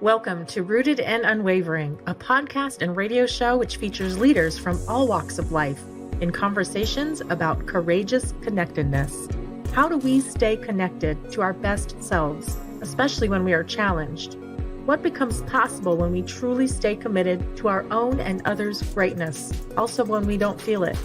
Welcome to Rooted and Unwavering, a podcast and radio show which features leaders from all walks of life in conversations about courageous connectedness. How do we stay connected to our best selves, especially when we are challenged? What becomes possible when we truly stay committed to our own and others' greatness, also when we don't feel it?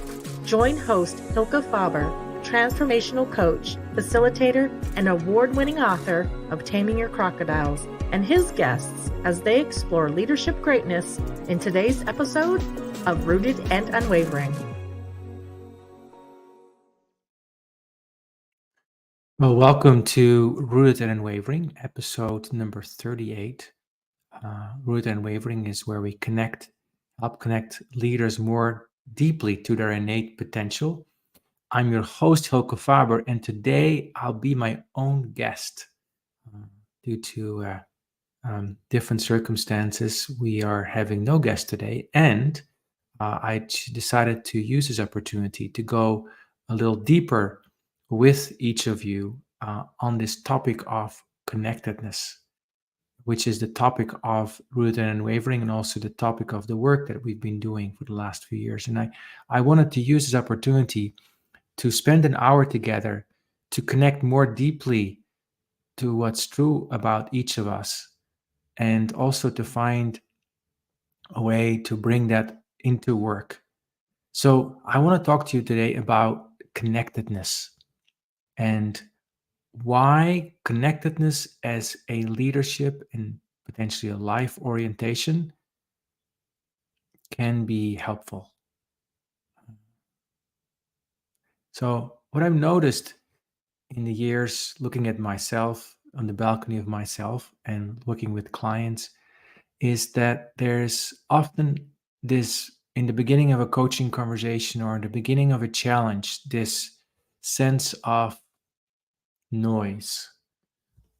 Join host Hylke Faber, transformational coach, facilitator, and award-winning author of Taming Your Crocodiles, and his guests as they explore leadership greatness in today's episode of Rooted and Unwavering. Well, welcome to Rooted and Unwavering, episode number 38. Rooted and Unwavering is where we help connect leaders more deeply to their innate potential. I'm your host, Hylke Faber, and today I'll be my own guest. Due to different circumstances, we are having no guest today, and I decided to use this opportunity to go a little deeper with each of you on this topic of connectedness, which is the topic of Rooted and Unwavering, and also the topic of the work that we've been doing for the last few years. And I wanted to use this opportunity to spend an hour together to connect more deeply to what's true about each of us, and also to find a way to bring that into work. So I want to talk to you today about connectedness and why connectedness as a leadership and potentially a life orientation can be helpful. So what I've noticed in the years looking at myself on the balcony of myself and working with clients is that there's often this, in the beginning of a coaching conversation or in the beginning of a challenge, this sense of noise,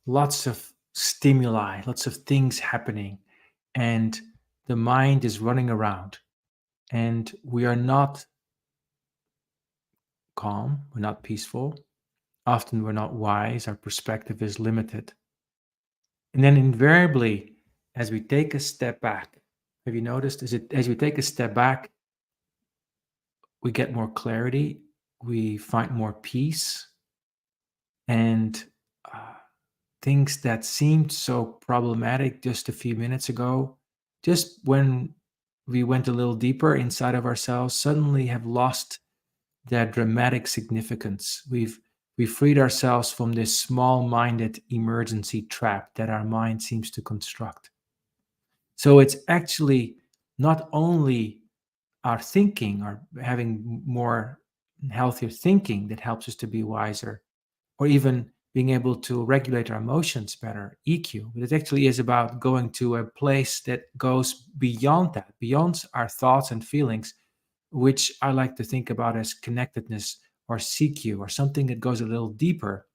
lots of stimuli, lots of things happening, and the mind is running around, and we are not calm, we're not peaceful. Often we're not wise, our perspective is limited. And then invariably, as we take a step back, have you noticed, as we take a step back, we get more clarity, we find more peace, and things that seemed so problematic just a few minutes ago, just when we went a little deeper inside of ourselves, suddenly have lost their dramatic significance. We've freed ourselves from this small-minded emergency trap that our mind seems to construct. So it's actually not only our thinking or having more healthier thinking that helps us to be wiser, or even being able to regulate our emotions better, EQ. But it actually is about going to a place that goes beyond that, beyond our thoughts and feelings, which I like to think about as connectedness or CQ, or something that goes a little deeper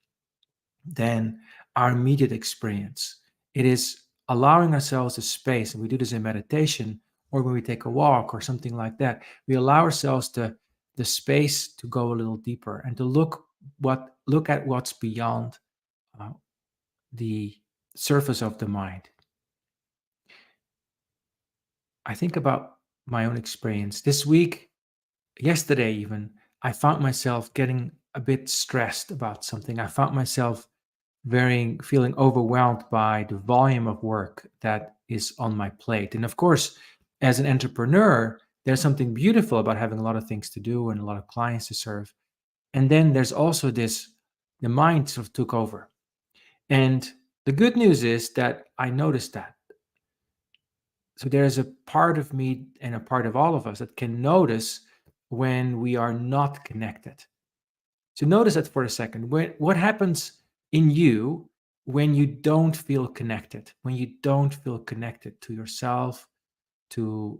than our immediate experience. It is allowing ourselves a space, and we do this in meditation or when we take a walk or something like that. We allow ourselves the space to go a little deeper and to look at what's beyond the surface of the mind. I think about my own experience this week. Yesterday even, I found myself getting a bit stressed about something. I found myself feeling overwhelmed by the volume of work that is on my plate. And of course, as an entrepreneur, there's something beautiful about having a lot of things to do and a lot of clients to serve. And then there's also the mind sort of took over. And the good news is that I noticed that. So there's a part of me and a part of all of us that can notice when we are not connected. So notice that for a second. What happens in you when you don't feel connected, when you don't feel connected to yourself, to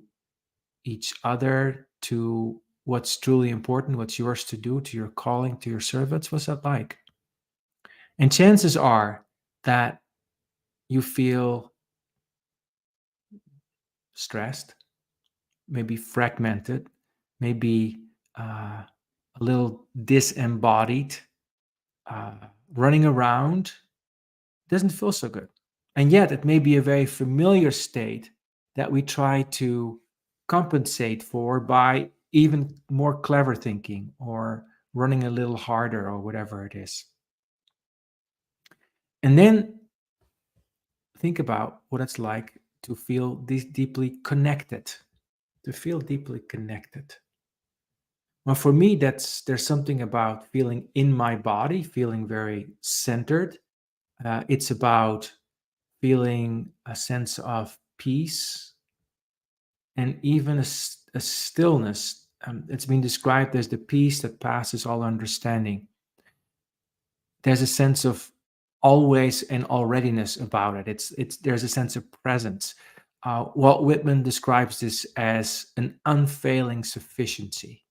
each other, to what's truly important, what's yours to do, to your calling, to your service? What's that like? And chances are that you feel stressed, maybe fragmented, maybe a little disembodied, running around. Doesn't feel so good. And yet it may be a very familiar state that we try to compensate for by even more clever thinking or running a little harder or whatever it is. And then think about what it's like to feel deeply connected, to feel deeply connected. Well, for me, there's something about feeling in my body, feeling very centered. It's about feeling a sense of peace and even a stillness. It's been described as the peace that passes all understanding. There's a sense of always and alreadiness about it. There's a sense of presence. Walt Whitman describes this as an unfailing sufficiency,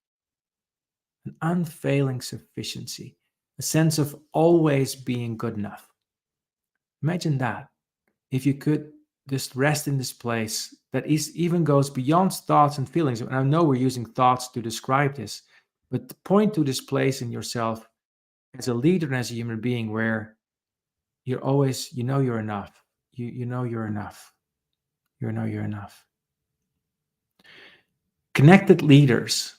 an unfailing sufficiency, a sense of always being good enough. Imagine that. If you could just rest in this place that even goes beyond thoughts and feelings. And I know we're using thoughts to describe this, but point to this place in yourself as a leader and as a human being where you're always, you're enough. You know you're enough. You know you're enough. Connected leaders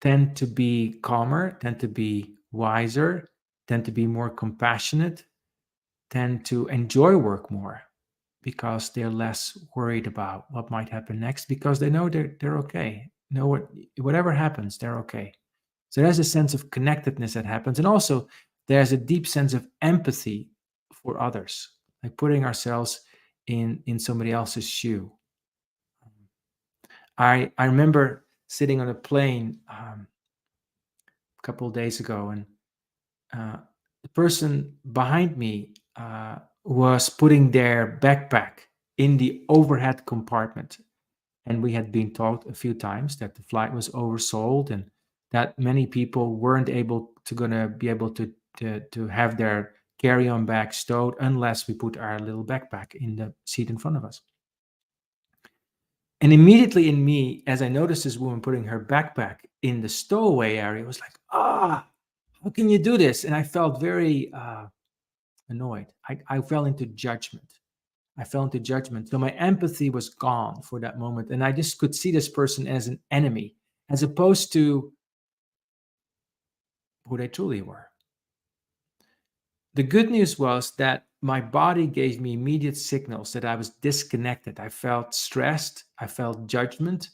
tend to be calmer, tend to be wiser, tend to be more compassionate, tend to enjoy work more because they're less worried about what might happen next because they know they're okay. Whatever happens, they're okay. So there's a sense of connectedness that happens. And also there's a deep sense of empathy for others, like putting ourselves in somebody else's shoe. I remember sitting on a plane a couple of days ago, and the person behind me was putting their backpack in the overhead compartment. And we had been taught a few times that the flight was oversold and that many people weren't gonna be able to have their carry-on bag stowed unless we put our little backpack in the seat in front of us. And immediately in me, as I noticed this woman putting her backpack in the stowaway area, it was like, how can you do this? And I felt very annoyed. I fell into judgment. So my empathy was gone for that moment. And I just could see this person as an enemy, as opposed to who they truly were. The good news was that my body gave me immediate signals that I was disconnected. I felt stressed, I felt judgment,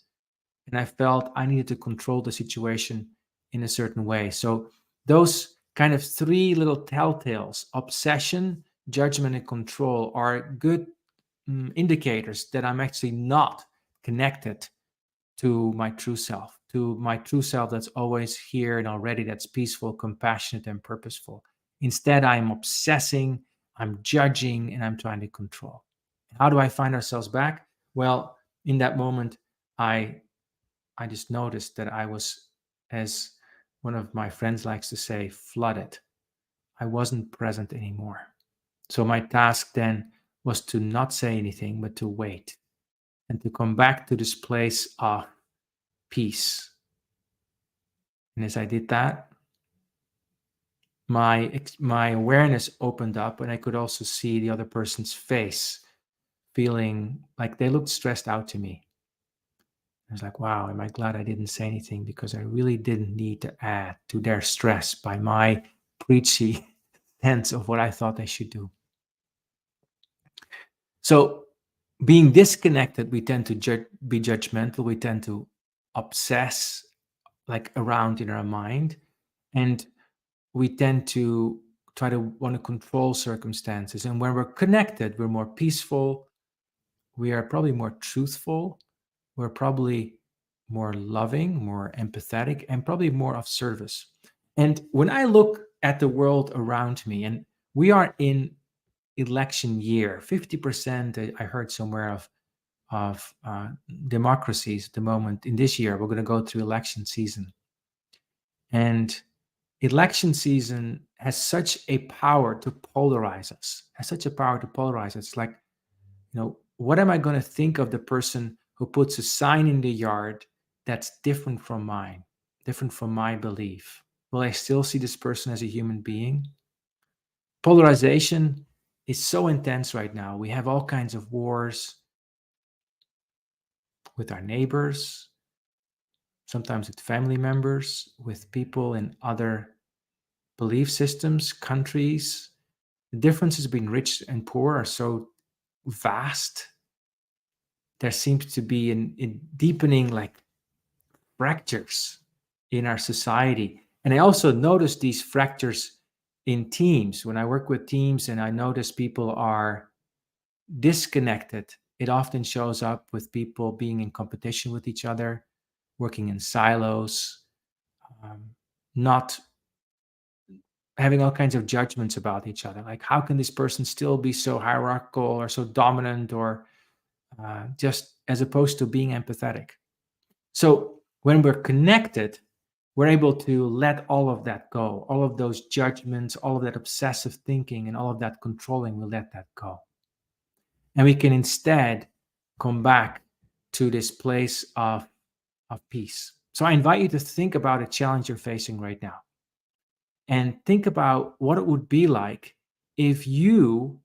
and I felt I needed to control the situation in a certain way. So those kind of three little telltales, obsession, judgment, and control, are good indicators that I'm actually not connected to my true self, that's always here and already, that's peaceful, compassionate, and purposeful. Instead, I'm obsessing, I'm judging, and I'm trying to control. How do I find ourselves back? Well, in that moment, I just noticed that I was, as one of my friends likes to say, flooded. I wasn't present anymore. So my task then was to not say anything, but to wait and to come back to this place of peace. And as I did that, my awareness opened up, and I could also see the other person's face, feeling like they looked stressed out to me. I was like, wow, am I glad I didn't say anything, because I really didn't need to add to their stress by my preachy sense of what I thought they should do. So being disconnected, we tend to be judgmental. We tend to obsess like around in our mind. And we tend to try to want to control circumstances. And when we're connected, we're more peaceful. We are probably more truthful. We're probably more loving, more empathetic, and probably more of service. And when I look at the world around me, and we are in election year, 50%, I heard somewhere, of democracies at the moment in this year, we're going to go through election season. And election season has such a power to polarize us, It's like, what am I going to think of the person who puts a sign in the yard that's different from mine, different from my belief? Will I still see this person as a human being? Polarization is so intense right now. We have all kinds of wars with our neighbors, sometimes with family members, with people in other belief systems, countries. The differences between rich and poor are so vast. There seems to be in deepening like fractures in our society. And I also notice these fractures in teams. When I work with teams and I notice people are disconnected, it often shows up with people being in competition with each other, working in silos, not having all kinds of judgments about each other. Like, how can this person still be so hierarchical or so dominant, or just as opposed to being empathetic? So when we're connected, we're able to let all of that go, all of those judgments, all of that obsessive thinking, and all of that controlling, we let that go. And we can instead come back to this place of peace. So I invite you to think about a challenge you're facing right now. And think about what it would be like if you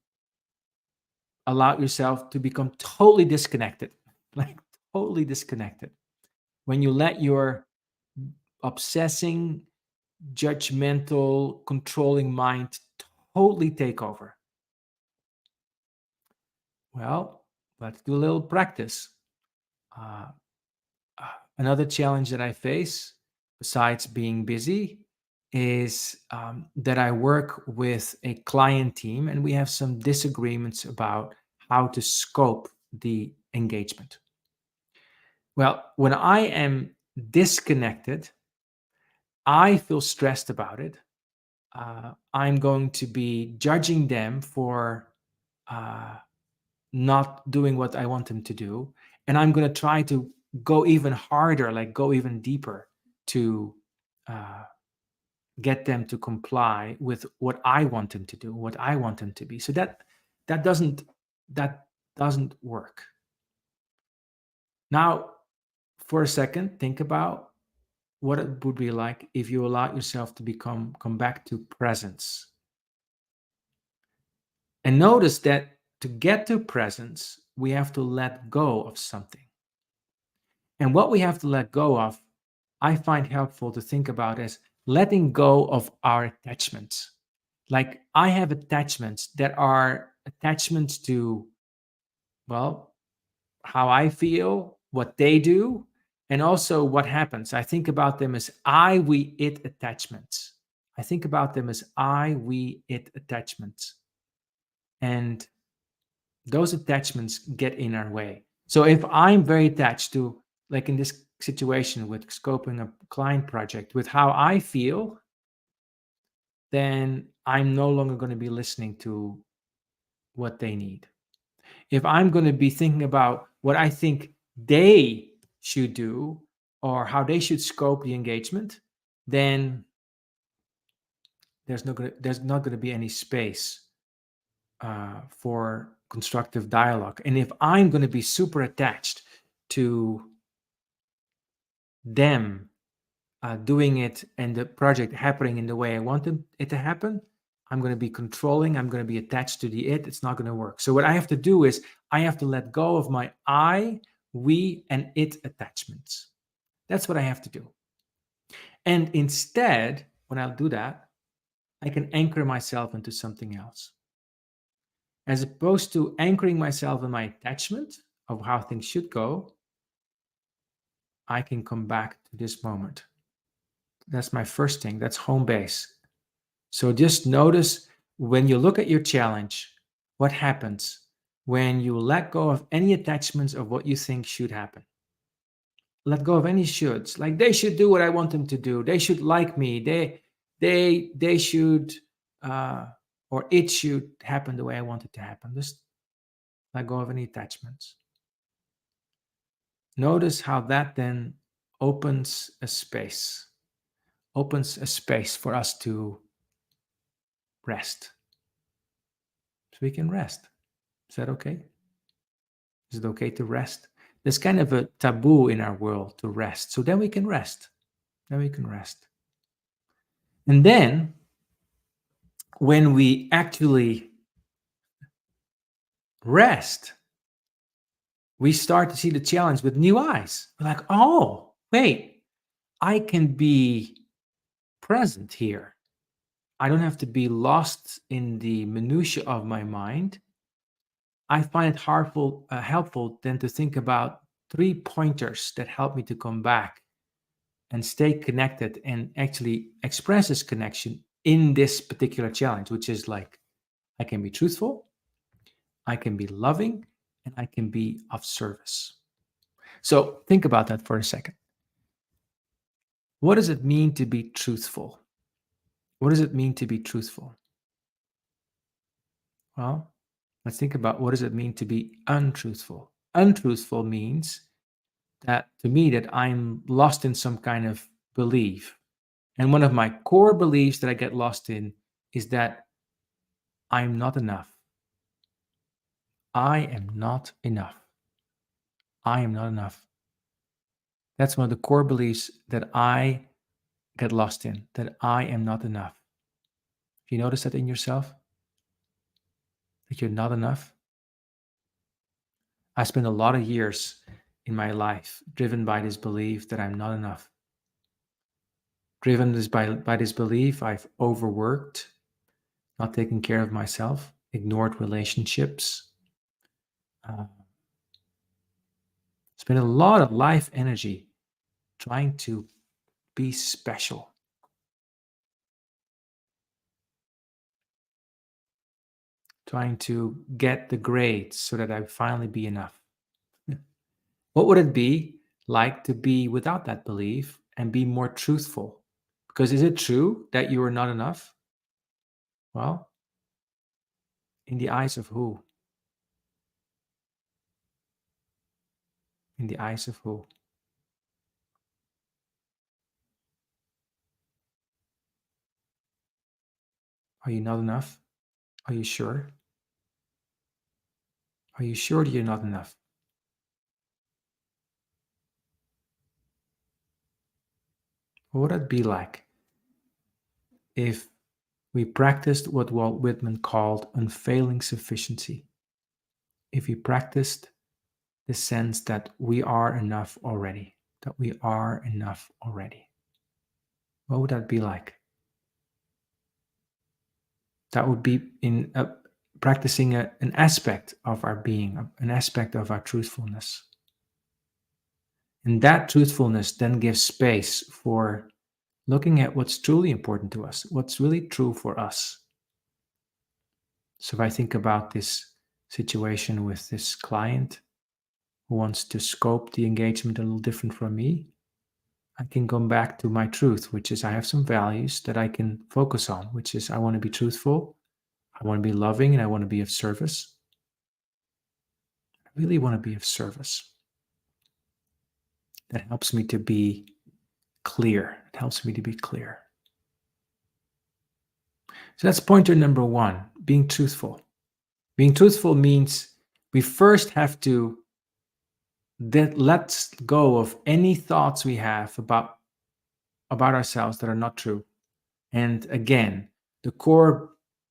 allow yourself to become totally disconnected, like totally disconnected. When you let your obsessing, judgmental, controlling mind totally take over. Well, let's do a little practice. Uh, Another challenge that I face, besides being busy, is that I work with a client team and we have some disagreements about how to scope the engagement. Well, when I am disconnected, I feel stressed about it. I'm going to be judging them for uh, not doing what I want them to do. And I'm going to try to go even harder, like go even deeper to uh, get them to comply with what I want them to do, what I want them to be. So that doesn't that doesn't work. Now, for a second, think about what it would be like if you allow yourself to come back to presence. And notice that to get to presence, we have to let go of something. And what we have to let go of, I find helpful to think about as letting go of our attachments. Like, I have attachments that are attachments to, well, how I feel, what they do, and also what happens. I think about them as I, we, it attachments. I think about them as I, we, it attachments. And those attachments get in our way. So if I'm very attached to, like in this situation with scoping a client project, with how I feel, then I'm no longer going to be listening to what they need. If I'm going to be thinking about what I think they should do or how they should scope the engagement, then there's not going to be any space for constructive dialogue. And if I'm going to be super attached to them doing it and the project happening in the way I want it to happen, I'm going to be controlling. I'm going to be attached to the it. It's not going to work. So what I have to do is I have to let go of my I, we, and it attachments. That's what I have to do. And instead, when I do that, I can anchor myself into something else. As opposed to anchoring myself in my attachment of how things should go, I can come back to this moment. That's my first thing. That's home base. So just notice when you look at your challenge, what happens when you let go of any attachments of what you think should happen. Let go of any shoulds. Like, they should do what I want them to do. They should like me. They should or it should happen the way I want it to happen. Just let go of any attachments. Notice how that then opens a space for us to rest. So we can rest. Is that okay? Is it okay to rest? There's kind of a taboo in our world to rest. So then we can rest. And then when we actually rest, we start to see the challenge with new eyes. We're like, oh, wait, I can be present here. I don't have to be lost in the minutiae of my mind. I find it helpful then to think about 3 pointers that help me to come back and stay connected and actually express this connection in this particular challenge, which is like, I can be truthful, I can be loving, and I can be of service. So think about that for a second. What does it mean to be truthful? What does it mean to be truthful? Well, let's think about what does it mean to be untruthful. Untruthful means that to me that I'm lost in some kind of belief. And one of my core beliefs that I get lost in is that I'm not enough. I am not enough. I am not enough. That's one of the core beliefs that I get lost in, that I am not enough. Do you notice that in yourself? That you're not enough? I spent a lot of years in my life driven by this belief that I'm not enough. Driven by this belief, I've overworked, not taken care of myself, ignored relationships, spent a lot of life energy trying to be special, trying to get the grades so that I'd finally be enough. What would it be like to be without that belief and be more truthful? Because is it true that you are not enough? Well, in the eyes of who? In the eyes of who? Are you not enough? Are you sure? Are you sure that you're not enough? What would it be like if we practiced what Walt Whitman called unfailing sufficiency? If we practiced the sense that we are enough already, that we are enough already, what would that be like? That would be in practicing an aspect of our being, an aspect of our truthfulness. And that truthfulness then gives space for looking at what's truly important to us, what's really true for us. So if I think about this situation with this client who wants to scope the engagement a little different from me, I can come back to my truth, which is I have some values that I can focus on, which is I want to be truthful, I want to be loving, and I want to be of service. I really want to be of service. That helps me to be clear. It helps me to be clear. So that's pointer number one, being truthful. Being truthful means we first have to let go of any thoughts we have about ourselves that are not true. And again, the core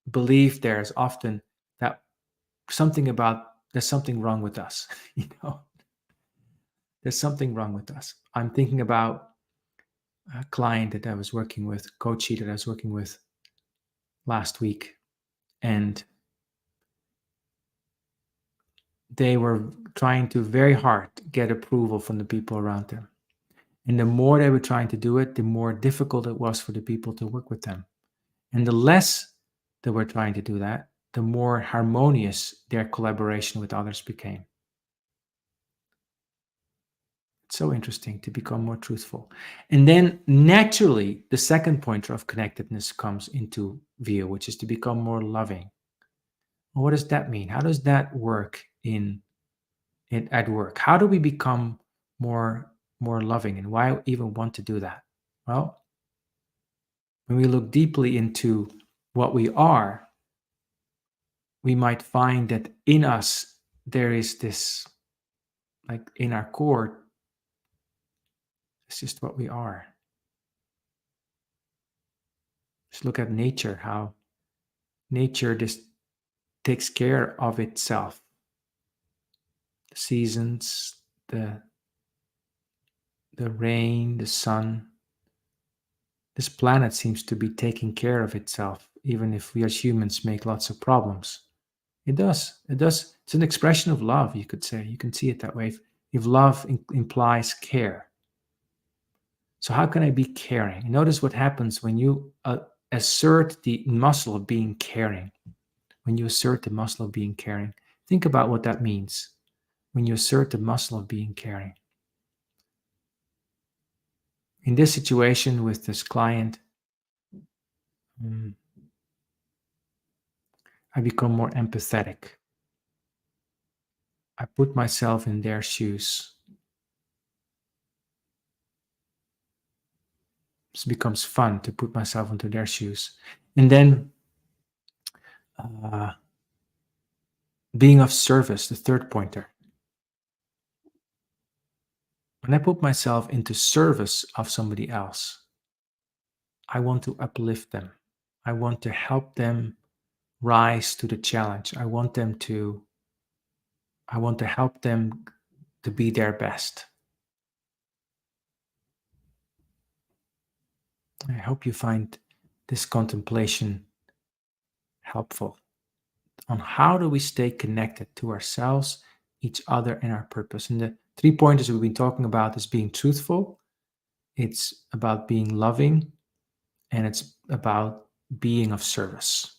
belief there is often that there's something wrong with us. There's something wrong with us. I'm thinking about a client that I was working with, coachee that I was working with last week, and they were trying to very hard get approval from the people around them. And the more they were trying to do it, the more difficult it was for the people to work with them. And the less they were trying to do that, the more harmonious their collaboration with others became. It's so interesting to become more truthful. And then naturally, the second pointer of connectedness comes into view, which is to become more loving. Well, what does that mean? How does that work at work? How do we become more loving, and why even want to do that? Well, when we look deeply into what we are, we might find that in us there is this, like in our core, it's just what we are. Just look at nature, how nature just takes care of itself. the seasons, the rain, the sun. This planet seems to be taking care of itself, even if we as humans make lots of problems. It does. It does. It's an expression of love, you could say. You can see it that way. If love implies care. So, how can I be caring? Notice what happens when you assert the muscle of being caring. When you assert the muscle of being caring, think about what that means. When you assert the muscle of being caring. In this situation with this client, I become more empathetic. I put myself in their shoes. It becomes fun to put myself into their shoes. And then being of service, the third pointer. When I put myself into service of somebody else, I want to uplift them. I want to help them rise to the challenge. I want to help them to be their best. I hope you find this contemplation helpful on how do we stay connected to ourselves, each other, and our purpose. And the 3 pointers we've been talking about is being truthful, it's about being loving, and it's about being of service.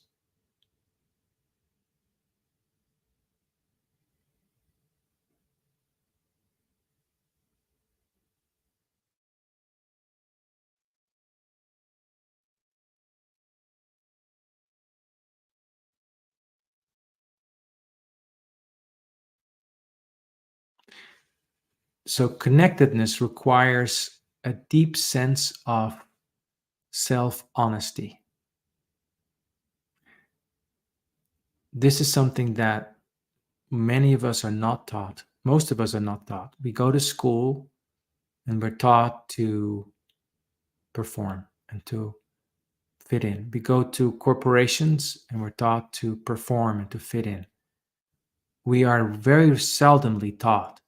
So connectedness requires a deep sense of self-honesty. This is something that many of us are not taught. Most of us are not taught. We go to school and we're taught to perform and to fit in. We go to corporations and we're taught to perform and to fit in. We are very seldomly taught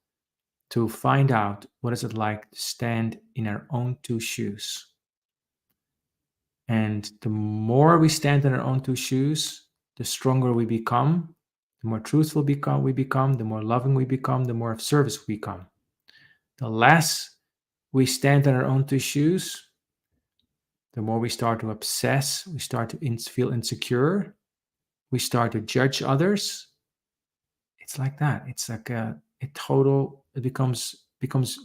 to find out what is it like to stand in our own two shoes. And the more we stand in our own two shoes, the stronger we become, the more truthful we become, the more loving we become, the more of service we become. The less we stand in our own two shoes, the more we start to obsess, we start to feel insecure, we start to judge others. It's like that. It's like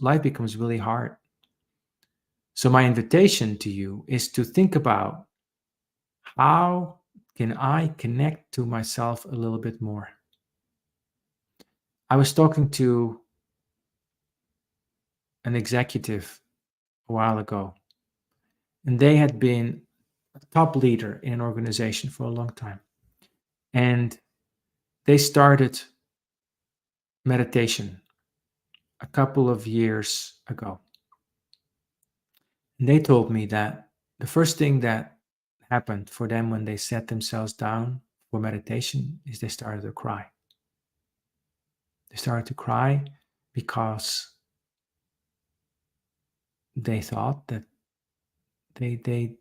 life becomes really hard. So my invitation to you is to think about, how can I connect to myself a little bit more? I was talking to an executive a while ago, and they had been a top leader in an organization for a long time. And they started meditation a couple of years ago. And they told me that the first thing that happened for them when they set themselves down for meditation is they started to cry. They started to cry because they thought that they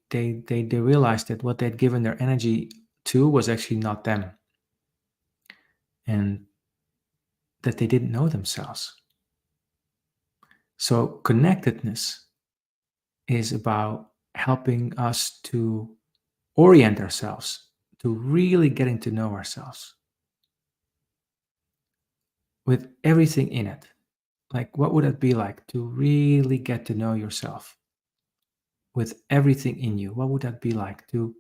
realized that what they'd given their energy to was actually not them, and that they didn't know themselves. So connectedness is about helping us to orient ourselves to really getting to know ourselves with everything in it. Like, what would it be like to really get to know yourself with everything in you? What would that be like to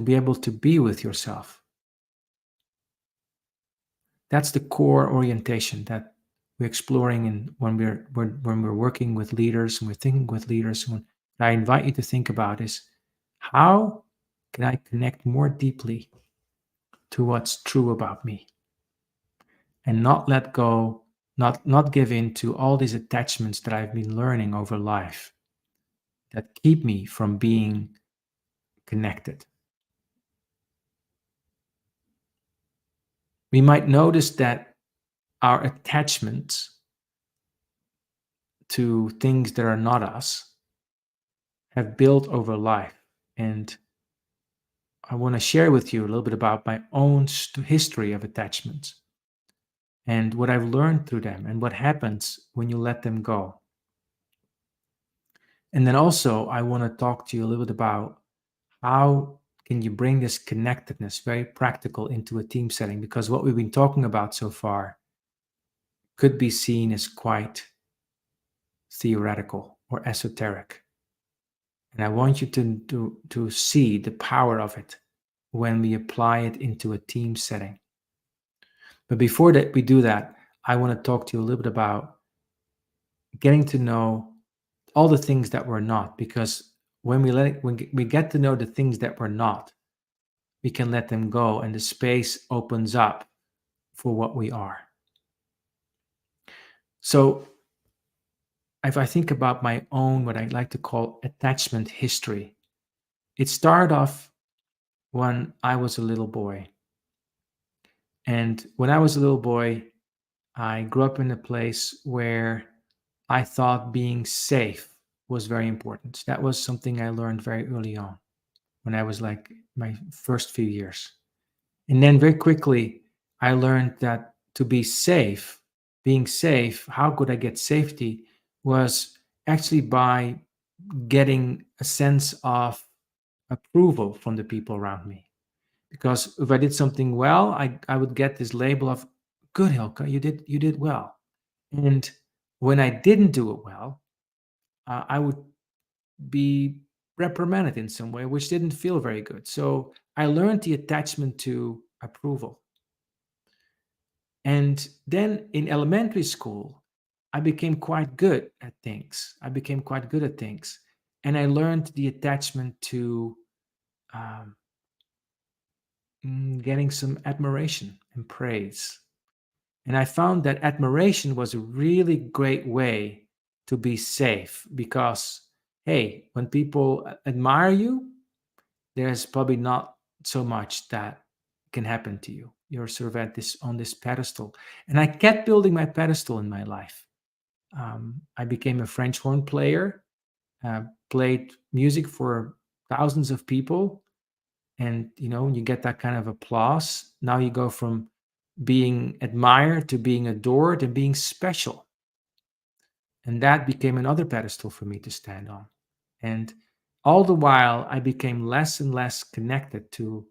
be able to be with yourself? That's the core orientation that we're exploring when we're working with leaders and we're thinking with leaders. What I invite you to think about is, how can I connect more deeply to what's true about me, and not let go, not give in to all these attachments that I've been learning over life that keep me from being connected. We might notice that our attachments to things that are not us have built over life. And I want to share with you a little bit about my own history of attachments and what I've learned through them and what happens when you let them go. And then also, I want to talk to you a little bit about how can you bring this connectedness, very practical, into a team setting, because what we've been talking about so far could be seen as quite theoretical or esoteric. And I want you to see the power of it when we apply it into a team setting. But before that, we do that, I want to talk to you a little bit about getting to know all the things that we're not, because when we get to know the things that we're not, we can let them go and the space opens up for what we are. So if I think about my own, what I like to call attachment history, it started off when I was a little boy. And when I was a little boy, I grew up in a place where I thought being safe was very important. That was something I learned very early on when I was like my first few years. And then very quickly, I learned that to be safe, being safe, how could I get safety was actually by getting a sense of approval from the people around me. Because if I did something well, I would get this label of, good, Hylke, you did well. And when I didn't do it well, I would be reprimanded in some way, which didn't feel very good. So I learned the attachment to approval. And then in elementary school, I became quite good at things. And I learned the attachment to um, getting some admiration and praise. And I found that admiration was a really great way to be safe because, hey, when people admire you, there's probably not so much that can happen to you. You're sort of at this on this pedestal. And I kept building my pedestal in my life. I became a French horn player, played music for thousands of people. And, you get that kind of applause. Now you go from being admired to being adored and being special. And that became another pedestal for me to stand on. And all the while, I became less and less connected to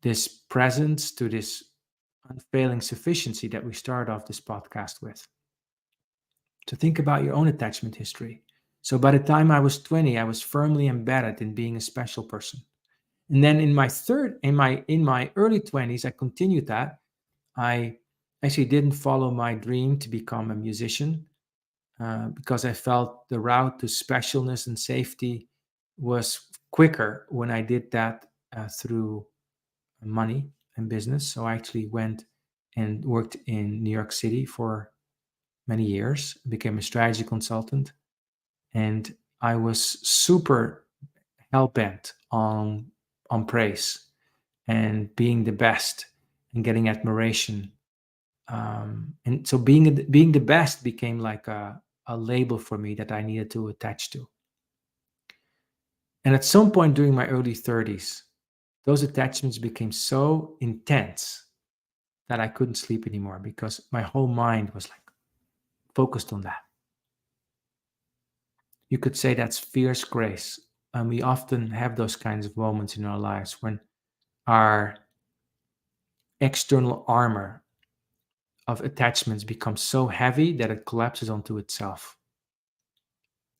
this presence, to this unfailing sufficiency that we started off this podcast with. So think about your own attachment history. So by the time I was 20, I was firmly embedded in being a special person. And then in my early 20s, I continued that. I actually didn't follow my dream to become a musician because I felt the route to specialness and safety was quicker when I did that through money and business. So I actually went and worked in New York City for many years, became a strategy consultant, and I was super hell bent on praise and being the best and getting admiration. And so being the best became like a label for me that I needed to attach to. And at some point during my early 30s, those attachments became so intense that I couldn't sleep anymore because my whole mind was like focused on that. You could say that's fierce grace. And we often have those kinds of moments in our lives when our external armor of attachments becomes so heavy that it collapses onto itself.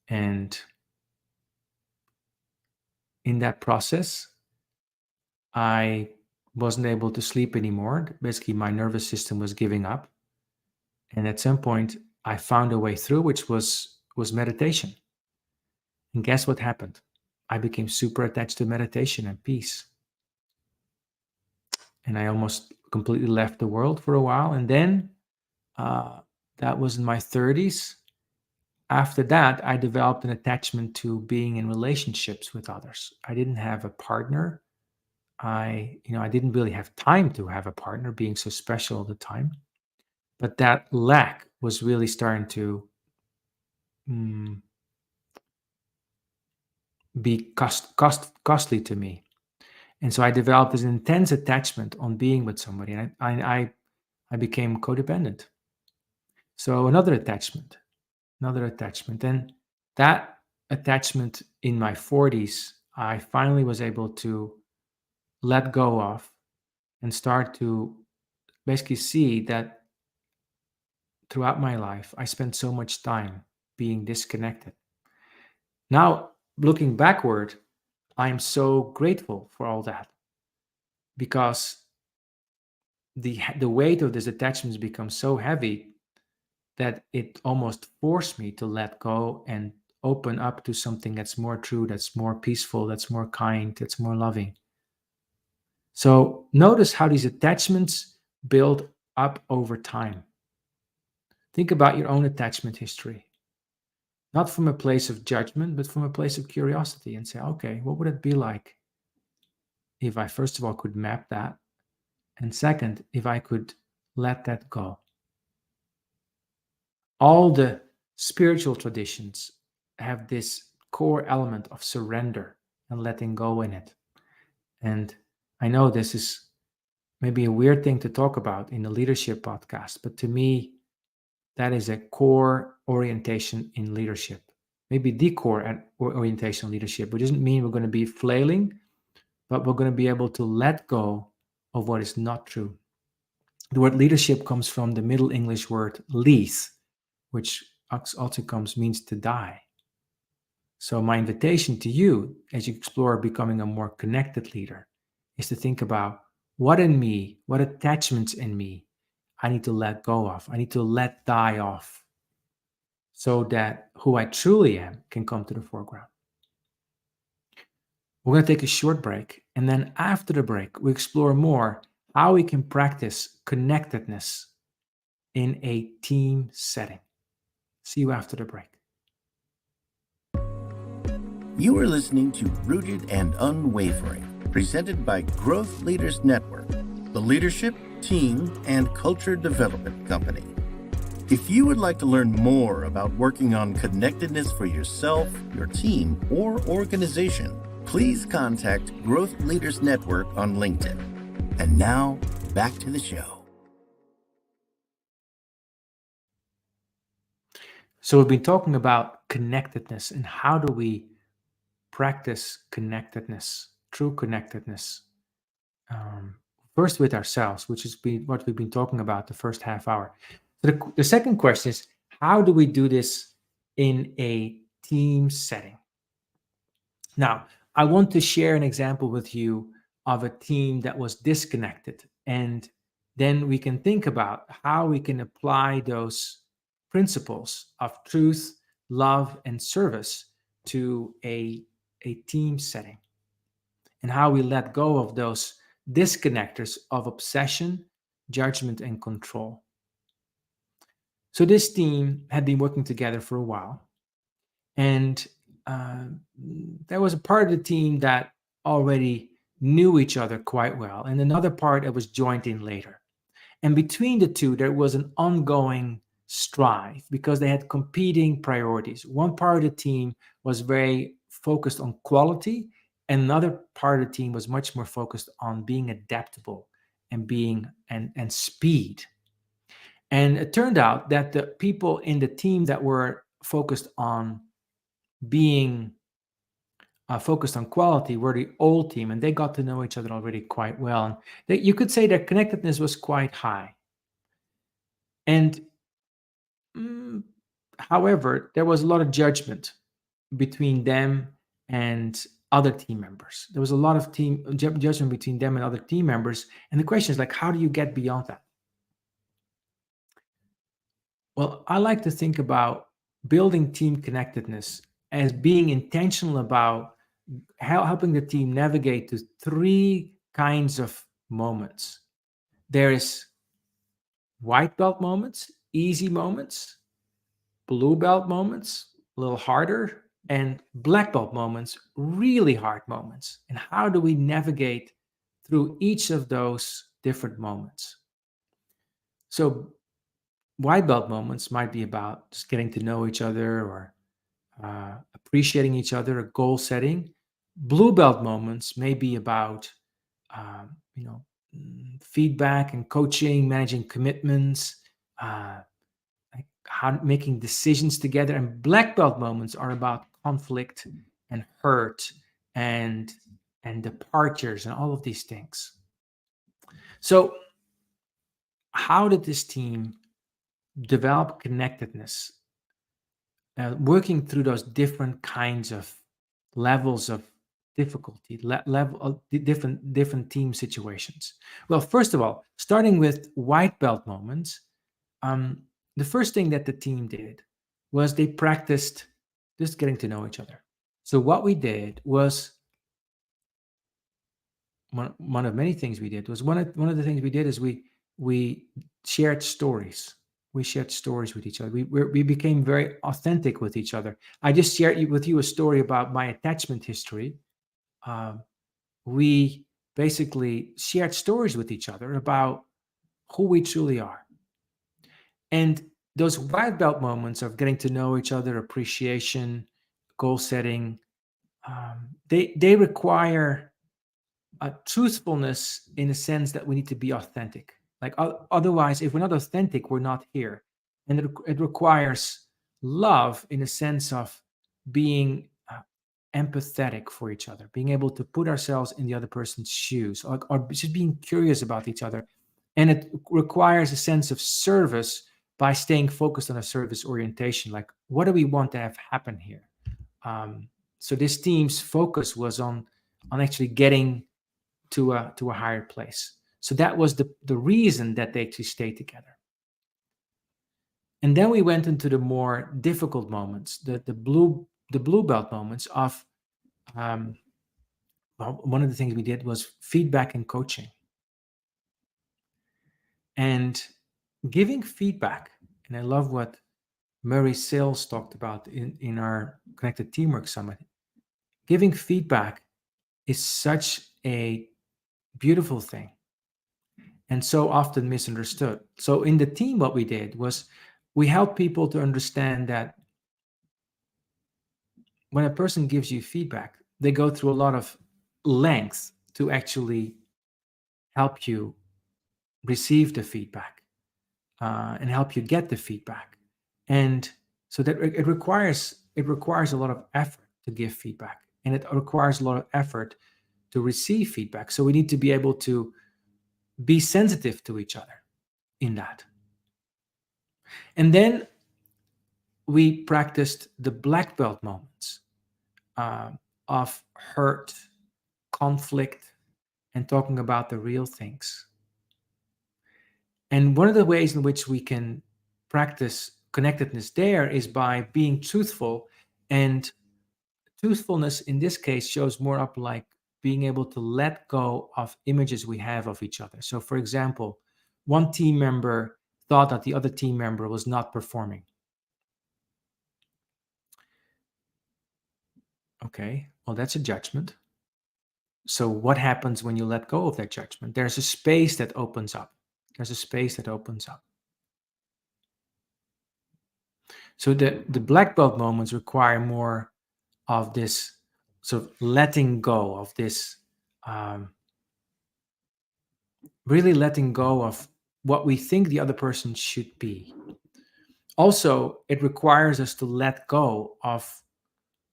And in that process, I wasn't able to sleep anymore. Basically, my nervous system was giving up. And at some point, I found a way through, which was meditation. And guess what happened? I became super attached to meditation and peace. And I almost completely left the world for a while. And then that was in my 30s. After that, I developed an attachment to being in relationships with others. I didn't have a partner. I didn't really have time to have a partner, being so special all the time. but that lack was really starting to mm, be costly to me. And so I developed this intense attachment on being with somebody, and I became codependent. So another attachment. And that attachment in my 40s, I finally was able to let go of and start to basically see that throughout my life, I spent so much time being disconnected. Now, looking backward, I am so grateful for all that because the weight of this attachment has become so heavy that it almost forced me to let go and open up to something that's more true, that's more peaceful, that's more kind, that's more loving. So notice how these attachments build up over time. Think about your own attachment history, not from a place of judgment, but from a place of curiosity, and say, okay, what would it be like if I, first of all, could map that? And second, if I could let that go. All the spiritual traditions have this core element of surrender and letting go in it. And I know this is maybe a weird thing to talk about in the leadership podcast, but to me, that is a core orientation in leadership. Maybe the core orientation in leadership, which doesn't mean we're going to be flailing, but we're going to be able to let go of what is not true. The word leadership comes from the Middle English word leith, which also means to die. So my invitation to you as you explore becoming a more connected leader is to think about what in me, what attachments in me I need to let go of. I need to let die off so that who I truly am can come to the foreground. We're going to take a short break. And then after the break, we explore more how we can practice connectedness in a team setting. See you after the break. You are listening to Rooted and Unwavering, presented by Growth Leaders Network, the leadership, team, and culture development company. If you would like to learn more about working on connectedness for yourself, your team, or organization, please contact Growth Leaders Network on LinkedIn. And now, back to the show. So we've been talking about connectedness and how do we practice connectedness, true connectedness, first with ourselves, which is what we've been talking about the first half hour. So the second question is, how do we do this in a team setting? Now, I want to share an example with you of a team that was disconnected, and then we can think about how we can apply those principles of truth, love, and service to a team setting, and how we let go of those disconnectors of obsession, judgment, and control. So this team had been working together for a while, and there was a part of the team that already knew each other quite well, and another part that was joined in later. And between the two, there was an ongoing strife because they had competing priorities. One part of the team was very focused on quality, and another part of the team was much more focused on being adaptable and being and speed. And it turned out that the people in the team that were focused on being focused on quality were the old team, and they got to know each other already quite well. And you could say their connectedness was quite high. And however, there was a lot of judgment between them and other team members. There was a lot of judgment between them and other team members. And the question is like, how do you get beyond that? Well, I like to think about building team connectedness as being intentional about helping the team navigate to three kinds of moments. There is white belt moments, easy moments, blue belt moments, a little harder, and black belt moments, really hard moments. And how do we navigate through each of those different moments? So white belt moments might be about just getting to know each other or appreciating each other, or goal setting. Blue belt moments may be about um, you know feedback and coaching, managing commitments, uh, like how making decisions together. And black belt moments are about conflict and hurt and departures and all of these things. So how did this team develop connectedness, working through those different kinds of levels of difficulty, level of different team situations? Well, first of all, starting with white belt moments, um, the first thing that the team did was they practiced just getting to know each other. So what we did was one of many things we did was one of the things we did is we shared stories. We shared stories with each other. We became very authentic with each other. I just shared with you a story about my attachment history. Um, we basically shared stories with each other about who we truly are. And those white belt moments of getting to know each other, appreciation, goal setting, they require a truthfulness in the sense that we need to be authentic. Like otherwise, if we're not authentic, we're not here. And it requires love in the sense of being empathetic for each other, being able to put ourselves in the other person's shoes, or just being curious about each other. And it requires a sense of service by staying focused on a service orientation. Like, what do we want to have happen here? So this team's focus was on actually getting to a higher place. So that was the reason that they to stay together. And then we went into the more difficult moments, the blue belt moments of well, one of the things we did was feedback and coaching. And giving feedback. And I love what Murray Sales talked about in our Connected Teamwork Summit. Giving feedback is such a beautiful thing and so often misunderstood. So in the team, what we did was we helped people to understand that when a person gives you feedback, they go through a lot of length to actually help you receive the feedback and help you get the feedback. And so that it requires a lot of effort to give feedback, and it requires a lot of effort to receive feedback. So we need to be able to be sensitive to each other in that. And then we practiced the black belt moments of hurt, conflict, and talking about the real things. And one of the ways in which we can practice connectedness there is by being truthful. And truthfulness in this case shows more up like being able to let go of images we have of each other. So, for example, one team member thought that the other team member was not performing. Okay, well, that's a judgment. So, what happens when you let go of that judgment? There's a space that opens up. There's a space that opens up. So, the black belt moments require more of this sort of letting go of this, really letting go of what we think the other person should be. Also, it requires us to let go of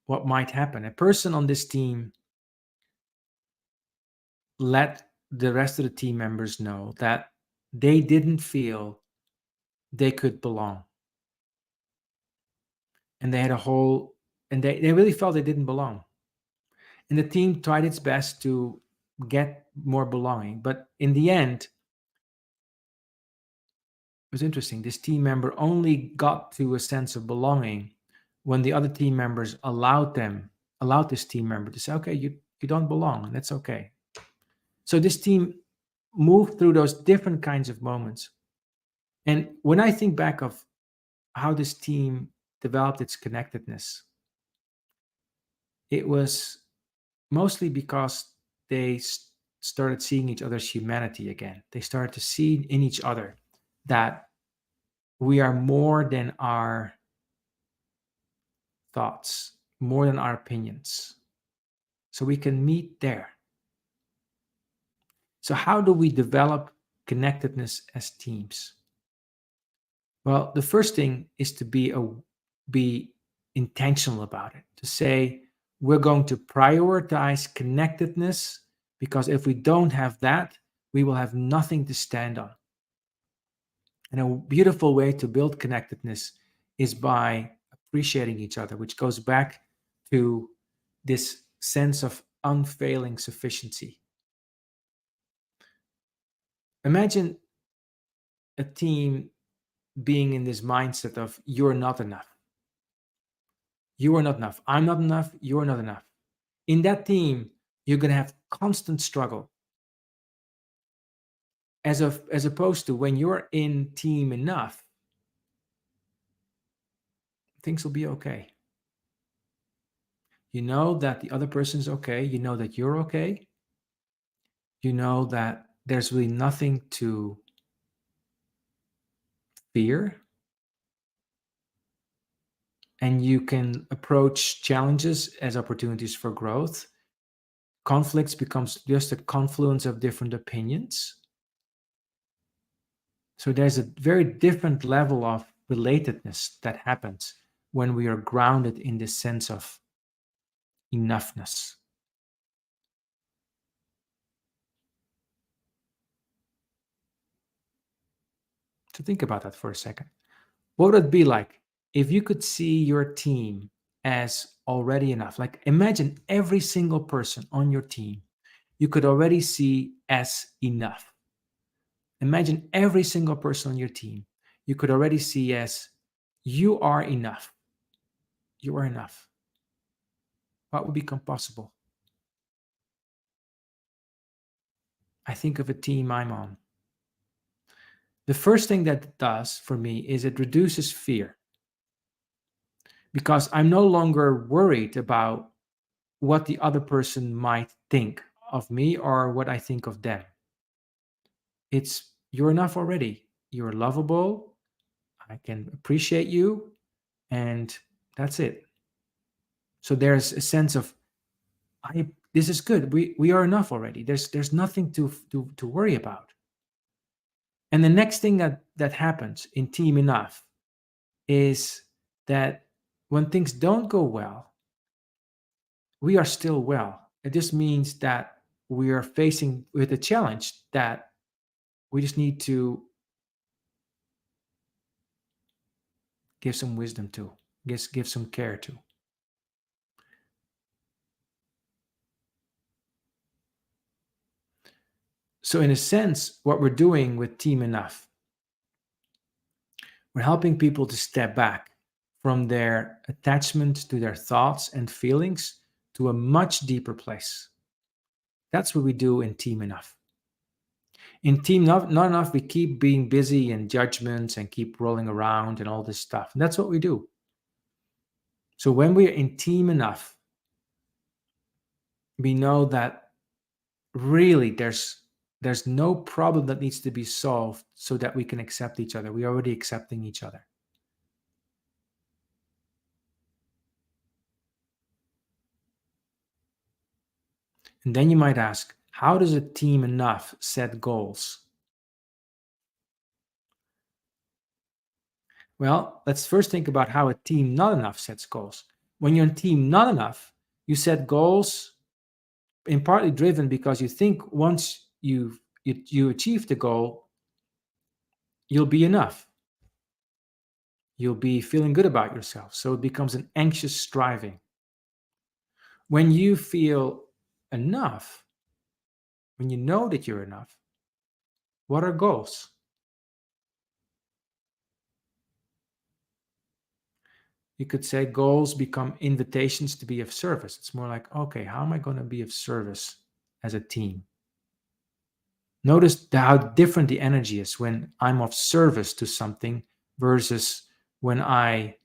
what might happen. A person on this team let the rest of the team members know that they didn't feel they could belong. And they had a whole, and they really felt they didn't belong. And the team tried its best to get more belonging. But in the end, it was interesting. This team member only got to a sense of belonging when the other team members allowed this team member to say, okay, you don't belong, and that's okay. So this team moved through those different kinds of moments. And when I think back of how this team developed its connectedness, it was mostly because they started seeing each other's humanity again. They started to see in each other that we are more than our thoughts, more than our opinions. So we can meet there. So how do we develop connectedness as teams? Well, the first thing is to be intentional about it, to say we're going to prioritize connectedness, because if we don't have that, we will have nothing to stand on. And a beautiful way to build connectedness is by appreciating each other, which goes back to this sense of unfailing sufficiency. Imagine a team being in this mindset of you're not enough. You are not enough. I'm not enough. You're not enough. In that team, you're going to have constant struggle. As opposed to when you're in team enough, things will be okay. You know that the other person's okay. You know that you're okay. You know that there's really nothing to fear. And you can approach challenges as opportunities for growth. Conflicts becomes just a confluence of different opinions. So there's a very different level of relatedness that happens when we are grounded in this sense of enoughness. So think about that for a second. What would it be like if you could see your team as already enough? Like imagine every single person on your team you could already see as enough. Imagine every single person on your team you could already see as you are enough. You are enough. What would become possible? I think of a team I'm on. The first thing that it does for me is it reduces fear, because I'm no longer worried about what the other person might think of me or what I think of them. It's you're enough already. You're lovable. I can appreciate you, and that's it. So there's a sense of this is good. We are enough already. There's nothing to worry about. And the next thing that happens in team enough is that when things don't go well, we are still well. It just means that we are facing with a challenge that we just need to give some wisdom to, give some care to. So in a sense, what we're doing with Team Enough, we're helping people to step back from their attachment to their thoughts and feelings to a much deeper place. That's what we do in Team Enough. In Team Not Enough, we keep being busy in judgments and keep rolling around and all this stuff. And that's what we do. So when we're in Team Enough, we know that really there's no problem that needs to be solved so that we can accept each other. We're already accepting each other. And then you might ask, how does a Team Enough set goals? Well, let's first think about how a Team Not Enough sets goals. When you're in Team Not Enough, you set goals in partly driven because you think once you achieve the goal, you'll be enough. You'll be feeling good about yourself. So it becomes an anxious striving. When you feel enough, when you know that you're enough, what are goals? You could say goals become invitations to be of service. It's more like, okay, how am I going to be of service as a team? Notice how different the energy is when I'm of service to something versus when I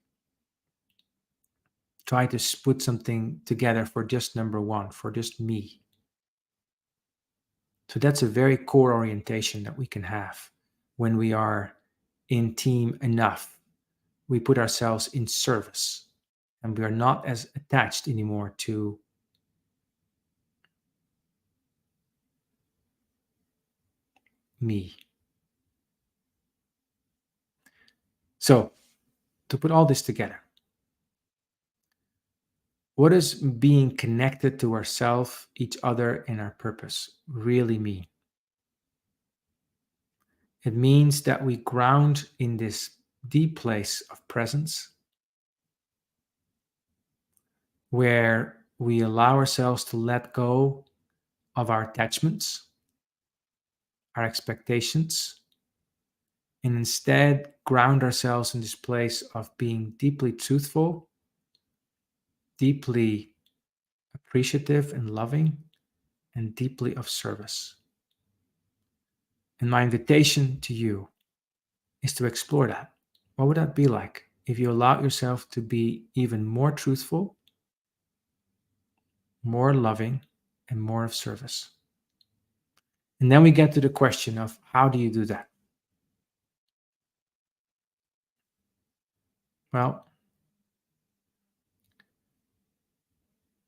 try to put something together for just number one, for just me. So that's a very core orientation that we can have when we are in team enough. We put ourselves in service, and we are not as attached anymore to me. So, to put all this together, what does being connected to ourselves, each other, and our purpose really mean? It means that we ground in this deep place of presence where we allow ourselves to let go of our attachments, our expectations, and instead ground ourselves in this place of being deeply truthful, deeply appreciative and loving, and deeply of service. And my invitation to you is to explore that. What would that be like if you allowed yourself to be even more truthful, more loving, and more of service? And then we get to the question of how do you do that? Well,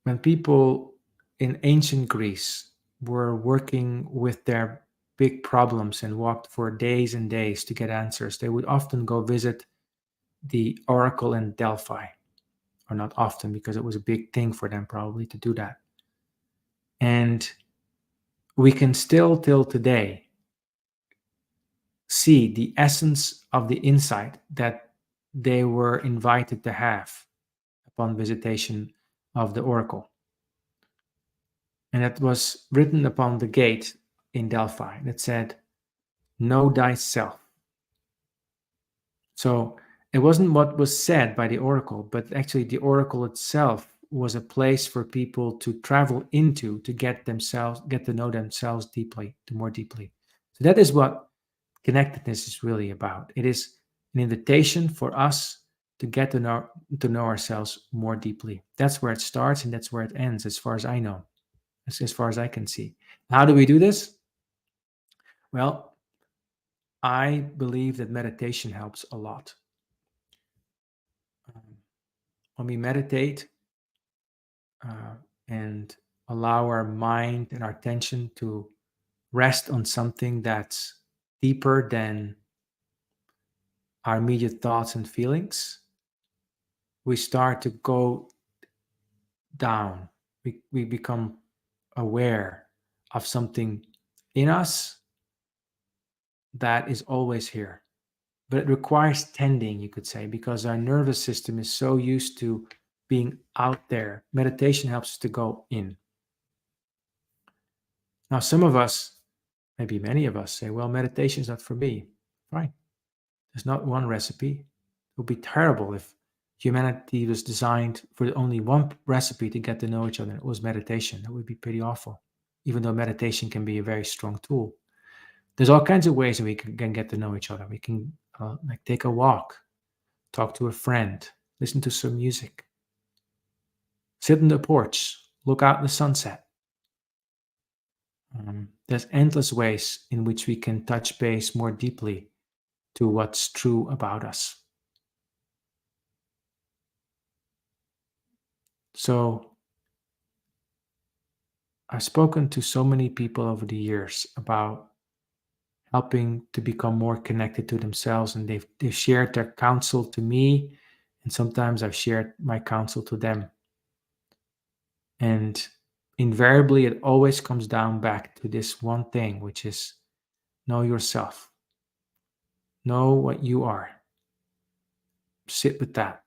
when people in ancient Greece were working with their big problems and walked for days and days to get answers, they would often go visit the oracle in Delphi. Or not often, because it was a big thing for them probably to do that. And we can still, till today, see the essence of the insight that they were invited to have upon visitation of the oracle. And that was written upon the gate in Delphi that said, "Know thyself." So it wasn't what was said by the oracle, but actually the oracle itself was a place for people to travel into to get to know themselves deeply, more deeply. So that is what connectedness is really about. It is an invitation for us to get to know ourselves more deeply. That's where it starts and that's where it ends, as far as I know, as far as I can see. How do we do this? Well, I believe that meditation helps a lot. When we meditate and allow our mind and our attention to rest on something that's deeper than our immediate thoughts and feelings, we start to go down. We become aware of something in us that is always here. But it requires tending, you could say, because our nervous system is so used to being out there. Meditation helps us to go in. Now, some of us, maybe many of us, say, well, meditation is not for me. Fine. There's not one recipe. It would be terrible if humanity was designed for only one recipe to get to know each other. It was meditation. That would be pretty awful, even though meditation can be a very strong tool. There's all kinds of ways that we can get to know each other. We can like take a walk, talk to a friend, listen to some music, sit on the porch, look out in the sunset. There's endless ways in which we can touch base more deeply to what's true about us. So I've spoken to so many people over the years about helping to become more connected to themselves, and they've shared their counsel to me, and sometimes I've shared my counsel to them. And invariably, it always comes down back to this one thing, which is know yourself. Know what you are. Sit with that.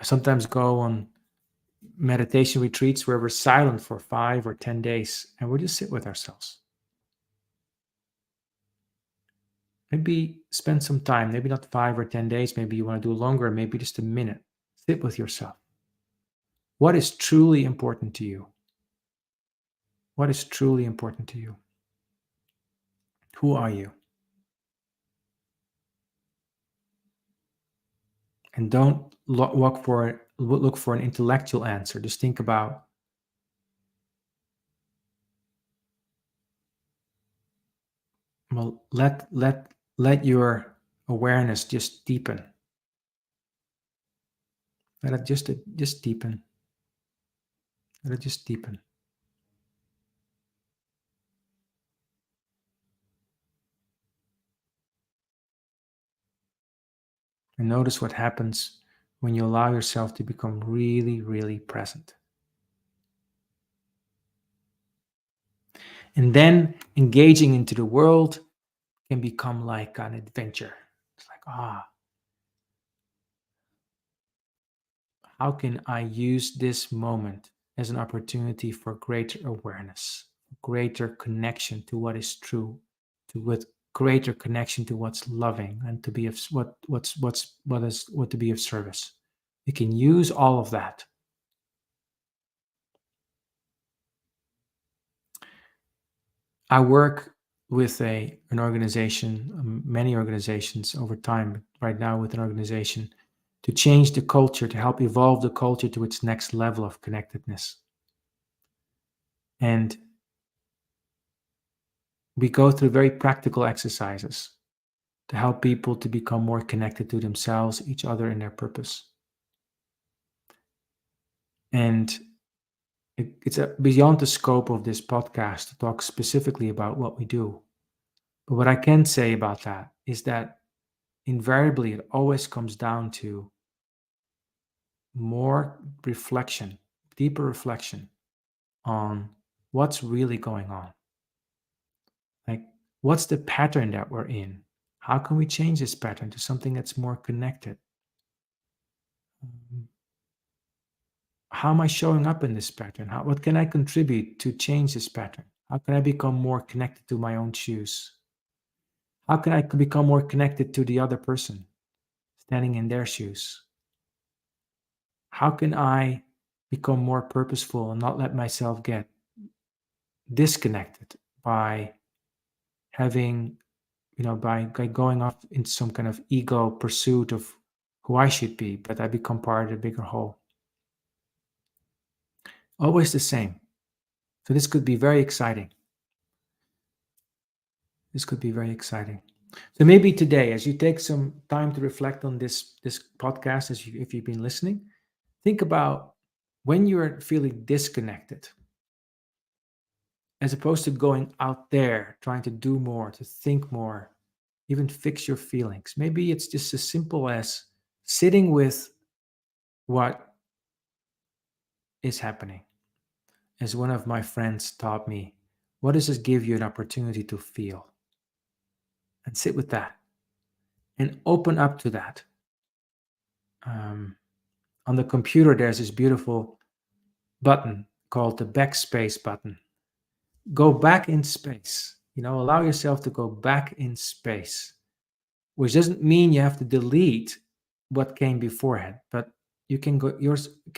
I sometimes go on meditation retreats where we're silent for 5 or 10 days and we just sit with ourselves. Maybe spend some time, maybe not 5 or 10 days, maybe you want to do longer, maybe just a minute. Sit with yourself. What is truly important to you? What is truly important to you? Who are you? And don't look for an intellectual answer. Just think about Well, let your awareness just deepen. Let it just deepen. Let it just deepen. And notice what happens when you allow yourself to become really, really present. And then engaging into the world can become like an adventure. It's like, how can I use this moment as an opportunity for greater awareness, greater connection to what is true, with greater connection to what's loving, and to be of what to be of service. You can use all of that. I work with an organization, many organizations over time, right now with an organization, to change the culture, to help evolve the culture to its next level of connectedness. And we go through very practical exercises to help people to become more connected to themselves, each other, and their purpose. And it's beyond the scope of this podcast to talk specifically about what we do. But what I can say about that is that invariably it always comes down to more reflection, deeper reflection on what's really going on. Like, what's the pattern that we're in? How can we change this pattern to something that's more connected? How am I showing up in this pattern? What can I contribute to change this pattern? How can I become more connected to my own shoes? How can I become more connected to the other person standing in their shoes? How can I become more purposeful and not let myself get disconnected by having, by going off into some kind of ego pursuit of who I should be, but I become part of the bigger whole? Always the same. So this could be very exciting. This could be very exciting. So maybe today, as you take some time to reflect on this podcast, if you've been listening, think about when you're feeling disconnected, as opposed to going out there, trying to do more, to think more, even fix your feelings. Maybe it's just as simple as sitting with what is happening. As one of my friends taught me, what does it give you an opportunity to feel? And sit with that and open up to that. On the computer, there's this beautiful button called the backspace button. Go back in space. Allow yourself to go back in space, which doesn't mean you have to delete what came beforehand, but you can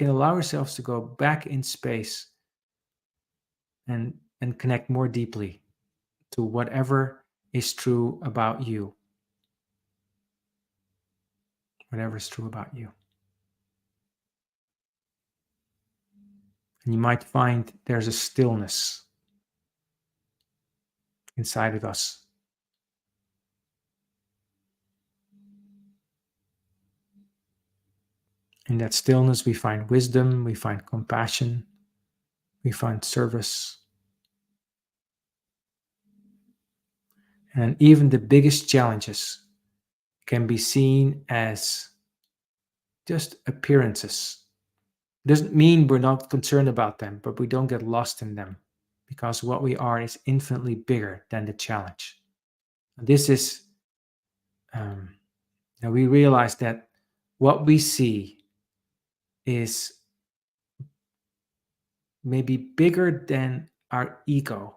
allow yourselves to go back in space and connect more deeply to whatever is true about you. Whatever is true about you. And you might find there's a stillness inside of us. In that stillness, we find wisdom, we find compassion, we find service. And even the biggest challenges can be seen as just appearances. Doesn't mean we're not concerned about them, but we don't get lost in them, because what we are is infinitely bigger than the challenge. This is, we realize that what we see is maybe bigger than our ego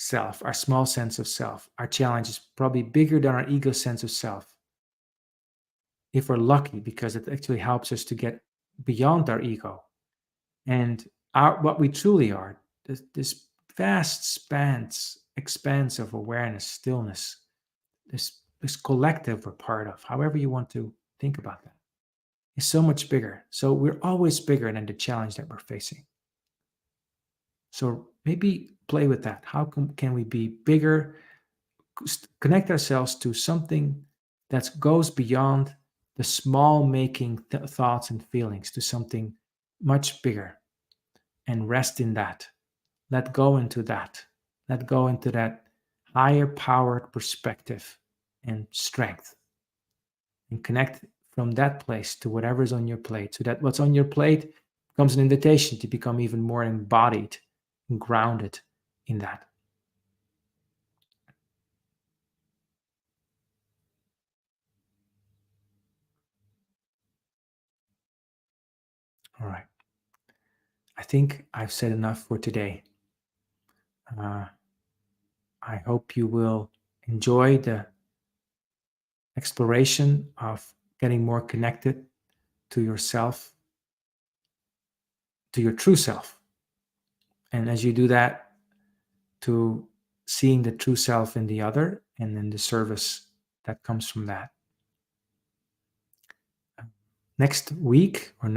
self, our small sense of self. Our challenge is probably bigger than our ego sense of self, if we're lucky, because it actually helps us to get beyond our ego and what we truly are, this vast expanse of awareness, stillness, this collective we're part of, however you want to think about that, is so much bigger. So we're always bigger than the challenge that we're facing. So maybe play with that. How can we be bigger connect ourselves to something that goes beyond the small making thoughts and feelings, to something much bigger, and rest in that. Let go into that. Let go into that higher powered perspective and strength, and connect from that place to whatever's on your plate, so that what's on your plate becomes an invitation to become even more embodied and grounded in that. All right. I think I've said enough for today. I hope you will enjoy the exploration of getting more connected to yourself, to your true self. And as you do that, to seeing the true self in the other, and then the service that comes from that. Next week in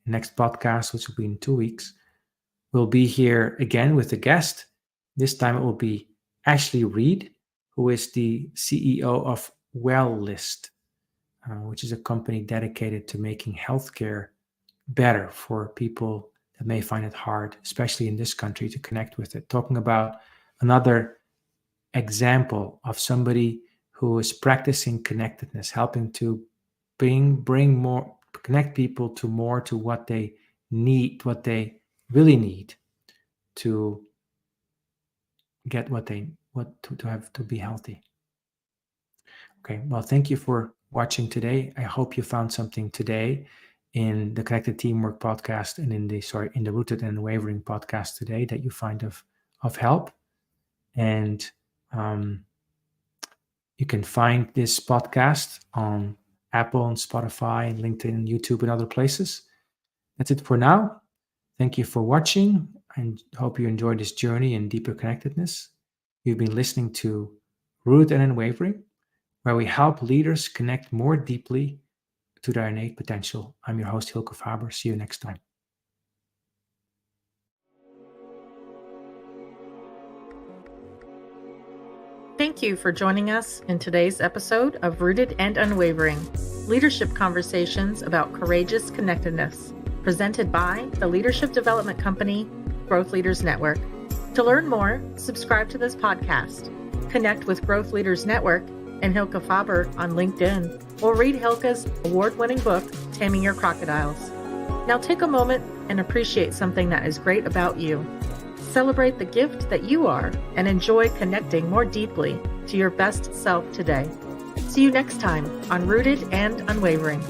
next podcast, which will be in 2 weeks, we'll be here again with a guest. This time it will be Ashley Reed, who is the CEO of WellList, which is a company dedicated to making healthcare better for people that may find it hard, especially in this country, to connect with it. Talking about another example of somebody who is practicing connectedness, helping to bring more, connect people to more, to what they need, what they really need to get to be healthy. Okay, well, thank you for watching today. I hope you found something today in the Connected Teamwork podcast and in the Rooted and Unwavering podcast today that you find of help. And you can find this podcast on Apple and Spotify and LinkedIn and YouTube and other places. That's it for now. Thank you for watching, and hope you enjoyed this journey in deeper connectedness. You've been listening to Rooted and Unwavering, where we help leaders connect more deeply to their innate potential. I'm your host, Hylke Faber. See you next time. Thank you for joining us in today's episode of Rooted and Unwavering, leadership conversations about courageous connectedness, presented by the leadership development company, Growth Leaders Network. To learn more, subscribe to this podcast, connect with Growth Leaders Network and Hylke Faber on LinkedIn, or read Hylke's award-winning book, Taming Your Crocodiles. Now take a moment and appreciate something that is great about you. Celebrate the gift that you are and enjoy connecting more deeply to your best self today. See you next time on Rooted and Unwavering.